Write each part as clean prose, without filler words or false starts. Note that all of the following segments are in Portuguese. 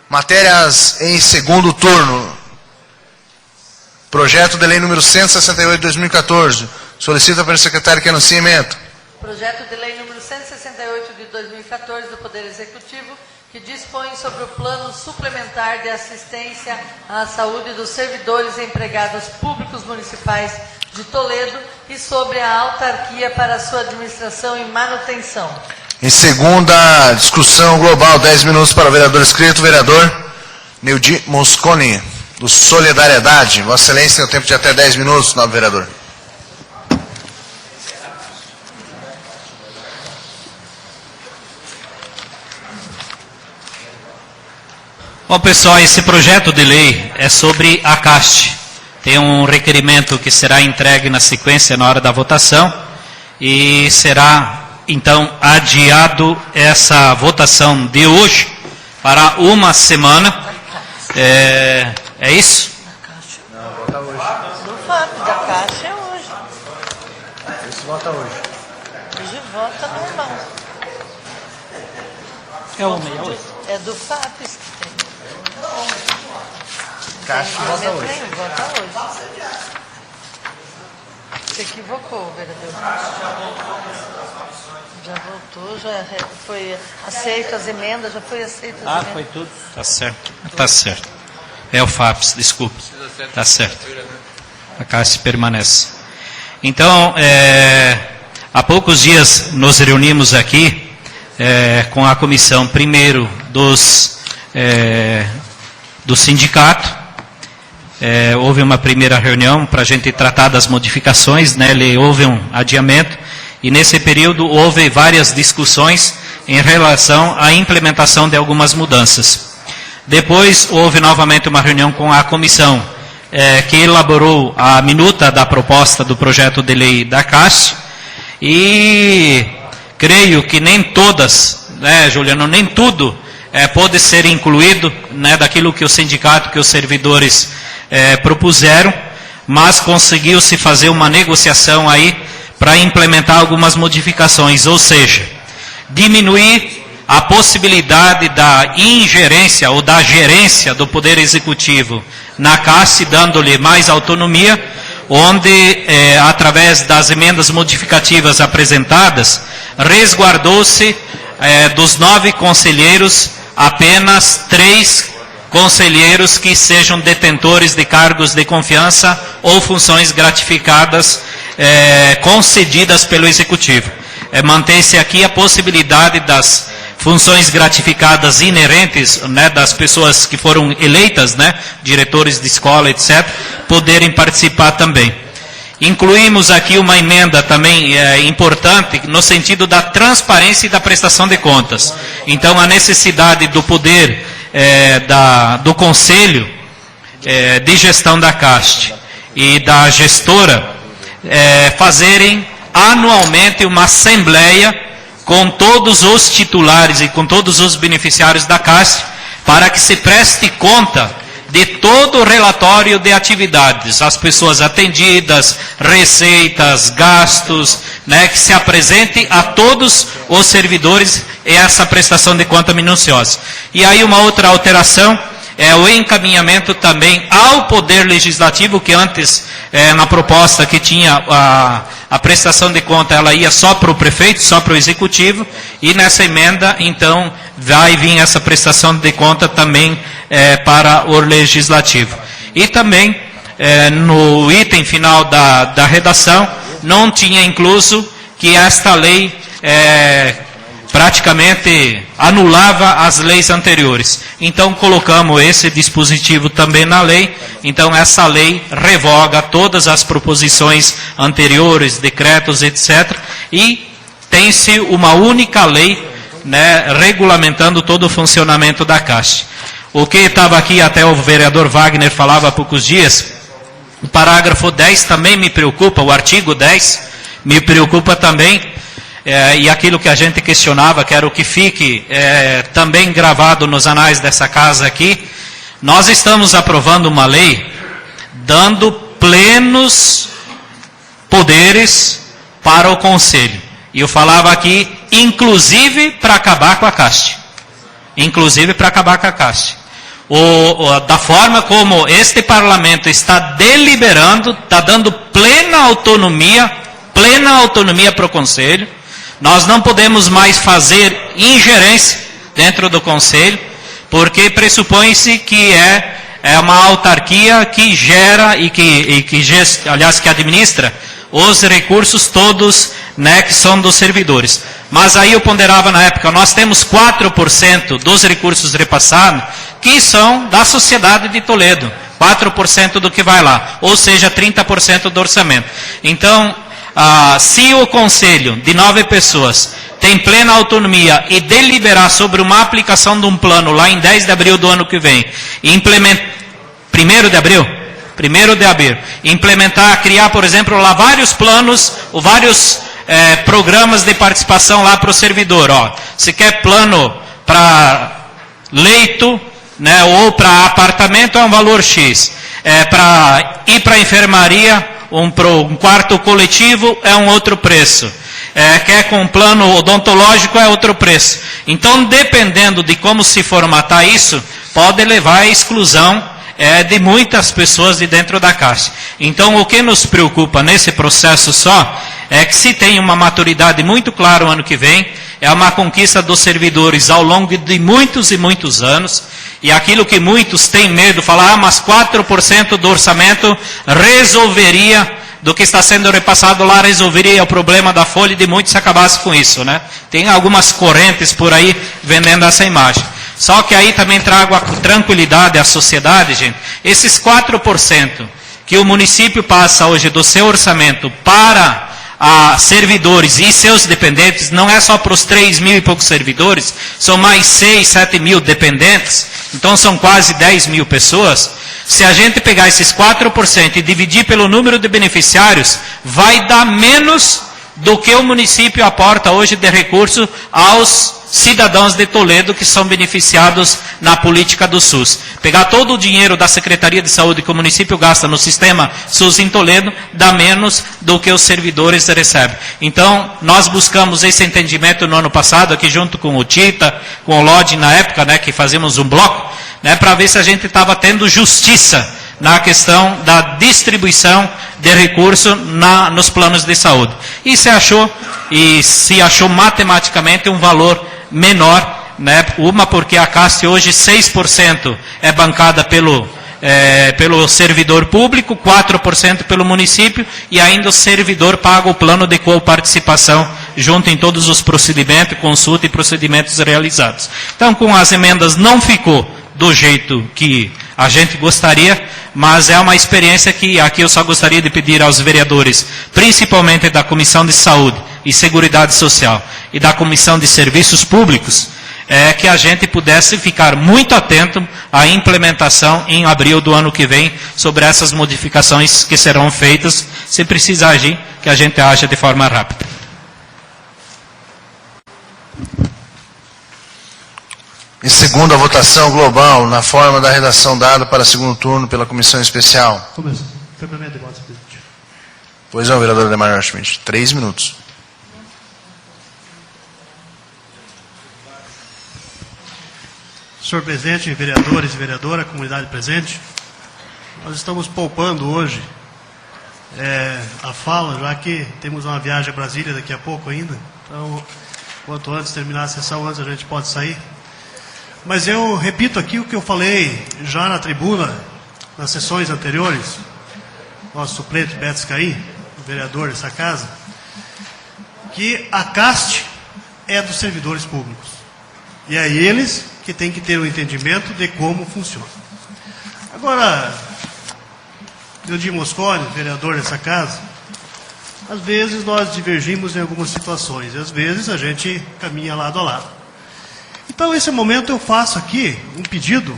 Matérias em segundo turno. Projeto de lei número 168 de 2014. Solicita para o secretário que anuncie emenda. Projeto de lei número 168 de 2014 do Poder Executivo, que dispõe sobre o plano suplementar de assistência à saúde dos servidores e empregados públicos municipais de Toledo e sobre a autarquia para sua administração e manutenção. Em segunda discussão global, 10 minutos para o vereador inscrito, vereador Neudi Mosconi, do Solidariedade. Vossa Excelência tem o tempo de até 10 minutos, nobre vereador. Bom, pessoal, esse projeto de lei é sobre a CAST. Tem um requerimento que será entregue na sequência na hora da votação e será, então, adiado essa votação de hoje para uma semana. É isso? Não, vota hoje. Do fato da Caixa é hoje. Isso vota hoje. Hoje vota normal. É uma e hoje. É do FAPES que tem. Caixa vota hoje. Vota hoje. Se equivocou, vereador. Já voltou, já foi aceito as emendas, já foi aceito as emendas. Foi tudo? Tá certo. Tá certo. É o FAPES, desculpa. Tá certo. A CAST permanece. Então, há poucos dias nos reunimos aqui com a comissão, primeiro, do sindicato. Houve uma primeira reunião para a gente tratar das modificações, né? Houve um adiamento, e nesse período houve várias discussões em relação à implementação de algumas mudanças. Depois houve novamente uma reunião com a comissão, que elaborou a minuta da proposta do projeto de lei da CAST, e creio que nem todas, né, Juliano, nem tudo pode ser incluído, né, daquilo que o sindicato, que os servidores propuseram, mas conseguiu-se fazer uma negociação aí para implementar algumas modificações, ou seja, diminuir a possibilidade da ingerência ou da gerência do Poder Executivo na CAST, dando-lhe mais autonomia, onde, através das emendas modificativas apresentadas, resguardou-se dos 9 conselheiros, apenas 3 conselheiros que sejam detentores de cargos de confiança ou funções gratificadas concedidas pelo Executivo. Mantém-se aqui a possibilidade das funções gratificadas inerentes, né, das pessoas que foram eleitas, né, diretores de escola, etc., poderem participar também. Incluímos aqui uma emenda também importante, no sentido da transparência e da prestação de contas. Então, a necessidade do poder do Conselho de Gestão da CAST e da gestora fazerem anualmente uma assembleia com todos os titulares e com todos os beneficiários da CAST, para que se preste conta de todo o relatório de atividades, as pessoas atendidas, receitas, gastos, né, que se apresente a todos os servidores essa prestação de conta minuciosa. E aí uma outra alteração é o encaminhamento também ao Poder Legislativo, que antes, na proposta que tinha a prestação de conta, ela ia só para o prefeito, só para o Executivo, e nessa emenda, então, vai vir essa prestação de conta também para o Legislativo. E também, no item final da redação, não tinha incluso que esta lei praticamente anulava as leis anteriores. Então, colocamos esse dispositivo também na lei. Então, essa lei revoga todas as proposições anteriores, decretos, etc. E tem-se uma única lei, né, regulamentando todo o funcionamento da CAST. O que estava aqui, até o vereador Wagner falava há poucos dias, o parágrafo 10 também me preocupa, o artigo 10 me preocupa também, e aquilo que a gente questionava, quero que fique também gravado nos anais dessa casa aqui. Nós estamos aprovando uma lei dando plenos poderes para o Conselho. E eu falava aqui, inclusive para acabar com a CAST. inclusive para acabar com a CAST. Da forma como este parlamento está deliberando, está dando plena autonomia para o Conselho. Nós não podemos mais fazer ingerência dentro do Conselho, porque pressupõe-se que é uma autarquia que gera e que administra os recursos todos, né, que são dos servidores. Mas aí eu ponderava na época, nós temos 4% dos recursos repassados que são da sociedade de Toledo, 4% do que vai lá, ou seja, 30% do orçamento. Então, se o Conselho de 9 pessoas tem plena autonomia e deliberar sobre uma aplicação de um plano lá em 10 de abril do ano que vem, e implementar, 1º de abril, implementar, criar, por exemplo, lá vários planos, ou vários programas de participação lá para o servidor. Se quer plano para leito, né, ou para apartamento, é um valor X. Para ir para a enfermaria, um quarto coletivo, é um outro preço. Quer com plano odontológico, é outro preço. Então, dependendo de como se formatar isso, pode levar à exclusão de muitas pessoas de dentro da Caixa. Então, o que nos preocupa nesse processo só é que se tem uma maturidade muito clara o ano que vem, é uma conquista dos servidores ao longo de muitos e muitos anos, e aquilo que muitos têm medo, falar, mas 4% do orçamento resolveria, do que está sendo repassado lá, resolveria o problema da folha, e de muitos se acabasse com isso, né? Tem algumas correntes por aí vendendo essa imagem. Só que aí também trago a tranquilidade à sociedade, gente. Esses 4% que o município passa hoje do seu orçamento para servidores e seus dependentes, não é só para os 3 mil e poucos servidores, são mais 6, 7 mil dependentes, então são quase 10 mil pessoas. Se a gente pegar esses 4% e dividir pelo número de beneficiários, vai dar menos do que o município aporta hoje de recurso aos cidadãos de Toledo que são beneficiados na política do SUS. Pegar todo o dinheiro da Secretaria de Saúde que o município gasta no sistema SUS em Toledo, dá menos do que os servidores recebem. Então, nós buscamos esse entendimento no ano passado, aqui junto com o Tita, com o Lodi na época, né, que fazíamos um bloco, né, para ver se a gente estava tendo justiça na questão da distribuição de recursos nos planos de saúde. E se achou matematicamente um valor menor, né? Uma porque a CAST hoje 6% é bancada pelo servidor público, 4% pelo município, e ainda o servidor paga o plano de coparticipação junto em todos os procedimentos, consulta e procedimentos realizados. Então, com as emendas não ficou do jeito que a gente gostaria, mas é uma experiência que aqui eu só gostaria de pedir aos vereadores, principalmente da Comissão de Saúde e Seguridade Social e da Comissão de Serviços Públicos, que a gente pudesse ficar muito atento à implementação em abril do ano que vem sobre essas modificações que serão feitas, se precisar agir, que a gente haja de forma rápida. Em segunda votação global, na forma da redação dada para segundo turno pela Comissão Especial. Começou. Febramento de votos, presidente. Pois não, vereador Ademar Schmidt. 3 minutos. Senhor presidente, vereadores e vereadora, comunidade presente, nós estamos poupando hoje a fala, já que temos uma viagem a Brasília daqui a pouco ainda. Então, quanto antes terminar a sessão, antes a gente pode sair. Mas eu repito aqui o que eu falei já na tribuna, nas sessões anteriores, nosso suplente Beto Scaim, o vereador dessa casa, que a CAST é dos servidores públicos. E é eles que têm que ter o entendimento de como funciona. Agora, Neudi Mosconi, vereador dessa casa, às vezes nós divergimos em algumas situações, e às vezes a gente caminha lado a lado. Então, nesse momento, eu faço aqui um pedido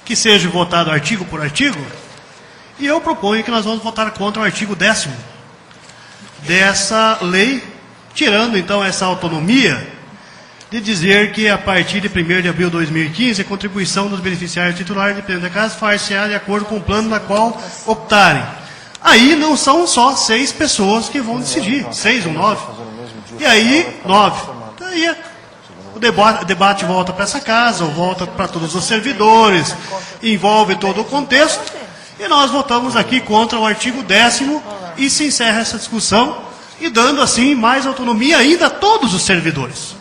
que seja votado artigo por artigo, e eu proponho que nós vamos votar contra o artigo 10º dessa lei, tirando, então, essa autonomia de dizer que, a partir de 1º de abril de 2015, a contribuição dos beneficiários titulares de da casa far-se-á de acordo com o plano na qual optarem. Aí não são só 6 pessoas que vão decidir, 6 ou 9. E aí, 9. Então, aí debate volta para essa casa, ou volta para todos os servidores, envolve todo o contexto, e nós votamos aqui contra o artigo 10º e se encerra essa discussão, e dando assim mais autonomia ainda a todos os servidores.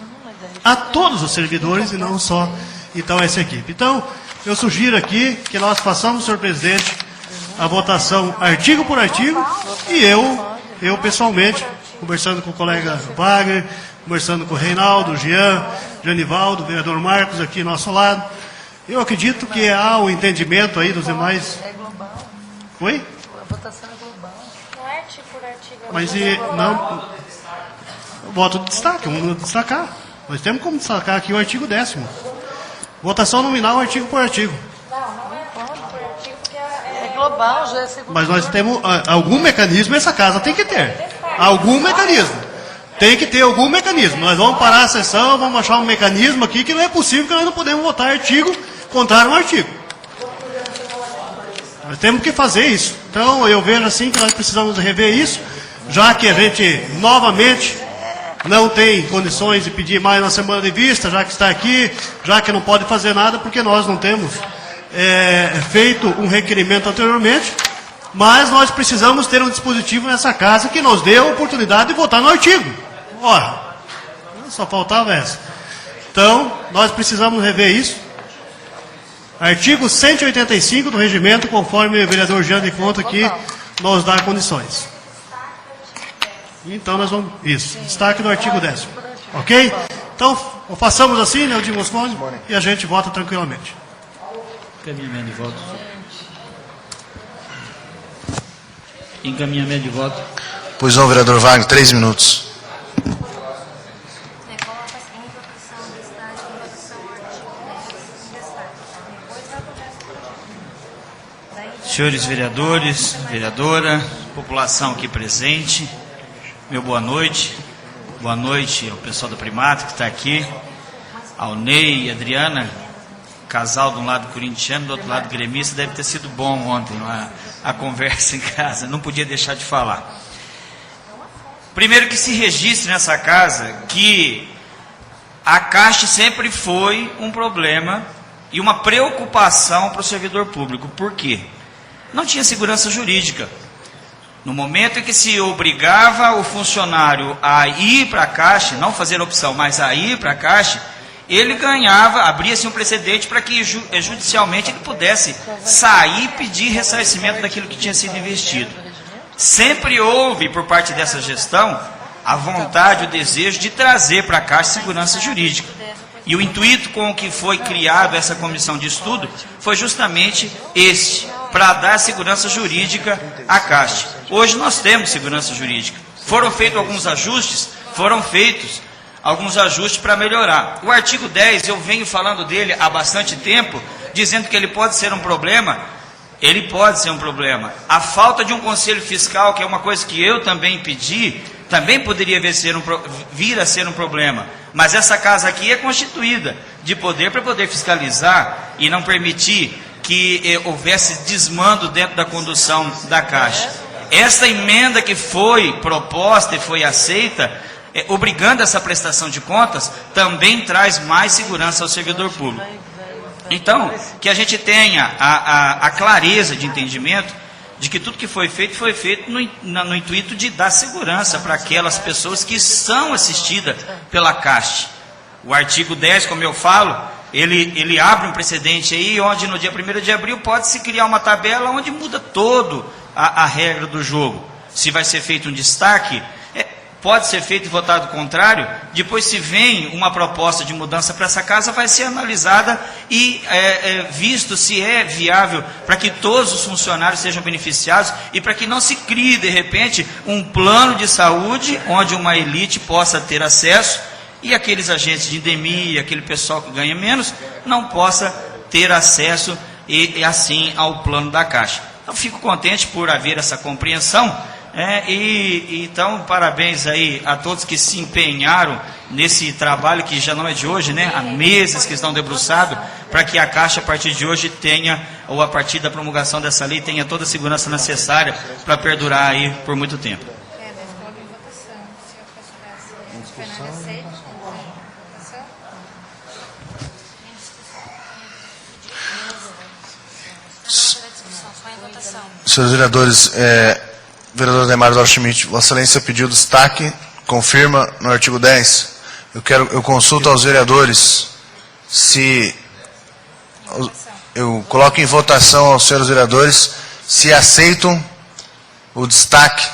A todos os servidores e não só, então, essa equipe. Então, eu sugiro aqui que nós façamos, senhor presidente, a votação artigo por artigo, e eu pessoalmente, conversando com o colega Wagner, conversando com o Reinaldo, o Jean, Janivaldo, o vereador Marcos aqui ao nosso lado, eu acredito que há o entendimento aí dos demais... É global. Oi? A votação é global. Não é artigo por artigo. Mas não... Voto de destaque, vamos destacar. Nós temos como destacar aqui o artigo 10º. Votação nominal, artigo por artigo. Não é artigo por artigo, porque É global, já é segundo. Mas nós temos algum mecanismo, essa casa tem que ter. Algum mecanismo. Tem que ter algum mecanismo. Nós vamos parar a sessão, vamos achar um mecanismo aqui que não é possível, que nós não podemos votar artigo contrário a um artigo. Nós temos que fazer isso. Então, eu vejo assim que nós precisamos rever isso, já que a gente, novamente, não tem condições de pedir mais uma semana de vista, já que está aqui, já que não pode fazer nada, porque nós não temos feito um requerimento anteriormente, mas nós precisamos ter um dispositivo nessa casa que nos dê a oportunidade de votar no artigo. Ora, só faltava essa. Então, nós precisamos rever isso. Artigo 185 do regimento, conforme o vereador Jean de Conta aqui nos dá condições. Então, nós vamos... Isso, destaque do artigo 10º. Ok? Então, façamos assim, né, o de Moscone, e a gente vota tranquilamente. Encaminhamento de voto. Encaminhamento de voto. Pois não, vereador Wagner, 3 minutos. coloca em votação o destaque, em votação o artigo 10 em destaque. Depois vai pro resto do artigo. Senhores vereadores, vereadora, população aqui presente, meu boa noite. Boa noite ao pessoal do Primato que está aqui, ao Ney e Adriana, casal de um lado corintiano, do outro lado gremista. Deve ter sido bom ontem a conversa em casa, não podia deixar de falar. Primeiro que se registre nessa casa que a Caixa sempre foi um problema e uma preocupação para o servidor público. Por quê? Não tinha segurança jurídica. No momento em que se obrigava o funcionário a ir para a Caixa, não fazer opção, mas a ir para a Caixa, ele ganhava, abria-se um precedente para que judicialmente ele pudesse sair e pedir ressarcimento daquilo que tinha sido investido. Sempre houve, por parte dessa gestão, a vontade, o desejo de trazer para a Caixa segurança jurídica. E o intuito com o que foi criado essa comissão de estudo foi justamente este, para dar segurança jurídica à Caixa. Hoje nós temos segurança jurídica. Foram feitos alguns ajustes? Foram feitos alguns ajustes para melhorar. O artigo 10, eu venho falando dele há bastante tempo, dizendo que ele pode ser um problema. Ele pode ser um problema. A falta de um conselho fiscal, que é uma coisa que eu também pedi, também poderia vir a ser um problema. Mas essa casa aqui é constituída de poder para poder fiscalizar e não permitir que houvesse desmando dentro da condução da Caixa. Esta emenda que foi proposta e foi aceita, obrigando essa prestação de contas, também traz mais segurança ao servidor público. Então, que a gente tenha a clareza de entendimento de que tudo que foi feito no intuito de dar segurança para aquelas pessoas que são assistidas pela Caixa. O artigo 10, como eu falo, ele abre um precedente aí, onde no dia 1º de abril pode-se criar uma tabela onde muda todo a regra do jogo. Se vai ser feito um destaque, pode ser feito e votado contrário, depois se vem uma proposta de mudança para essa casa, vai ser analisada e visto se é viável para que todos os funcionários sejam beneficiados e para que não se crie, de repente, um plano de saúde onde uma elite possa ter acesso e aqueles agentes de endemia, aquele pessoal que ganha menos, não possa ter acesso e assim ao plano da Caixa. Então, fico contente por haver essa compreensão. Então, parabéns aí a todos que se empenharam nesse trabalho que já não é de hoje, né? Há meses que estão debruçados para que a Caixa, a partir de hoje, tenha, ou a partir da promulgação dessa lei, tenha toda a segurança necessária para perdurar aí por muito tempo. Coloca em votação. Se eu fosse Fernando aceita, votação. Senhores vereadores, vereador Ademar Dora Schmidt, Vossa Excelência pediu destaque, confirma no artigo 10. Eu consulto aos vereadores se... Eu coloco em votação aos senhores vereadores se aceitam o destaque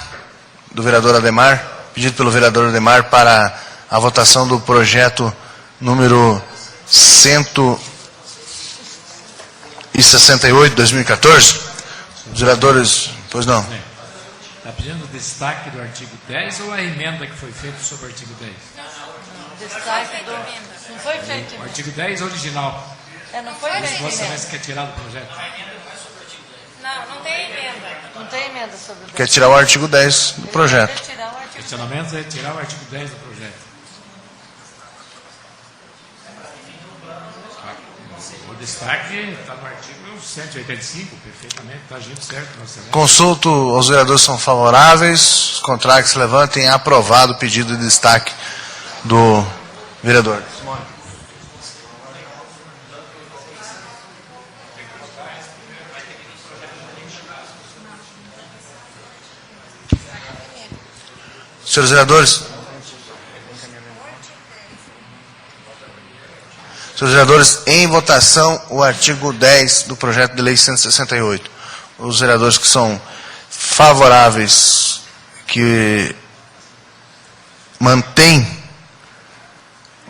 do vereador Ademar, pedido pelo vereador Ademar para a votação do projeto número 168, 2014. Os vereadores, pois não. Está pedindo destaque do artigo 10 ou a emenda que foi feita sobre o artigo 10? Destaque do... Não foi feito. O artigo 10 original. Não foi feito. Vossa emenda. Excelência quer tirar do projeto? Não tem emenda. Não tem emenda sobre o... Quer tirar o artigo 10 do projeto. Quer tirar o artigo. Questionamento é tirar o artigo 10 do projeto. O destaque está no artigo 185, perfeitamente, está agindo certo, Vossa Excelência. Consulto, os vereadores são favoráveis, os contrários que se levantem, aprovado o pedido de destaque do vereador. Senhores vereadores, em votação o artigo 10 do projeto de lei 168. Os vereadores que são favoráveis, que mantêm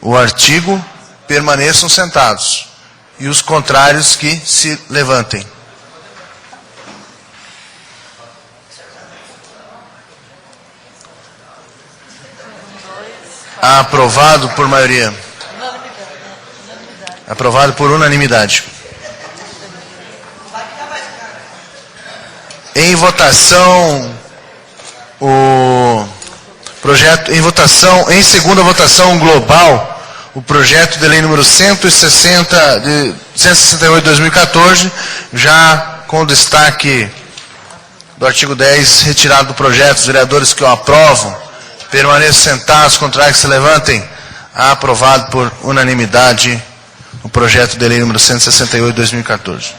o artigo, permaneçam sentados. E os contrários que se levantem. Aprovado por maioria. Aprovado por unanimidade. Em votação, o projeto, em segunda votação global, o projeto de lei número 168 de 2014, já com destaque do artigo 10 retirado do projeto. Os vereadores que o aprovam, permaneçam sentados, contrários que se levantem. Aprovado por unanimidade o projeto de lei número 168 de 2014.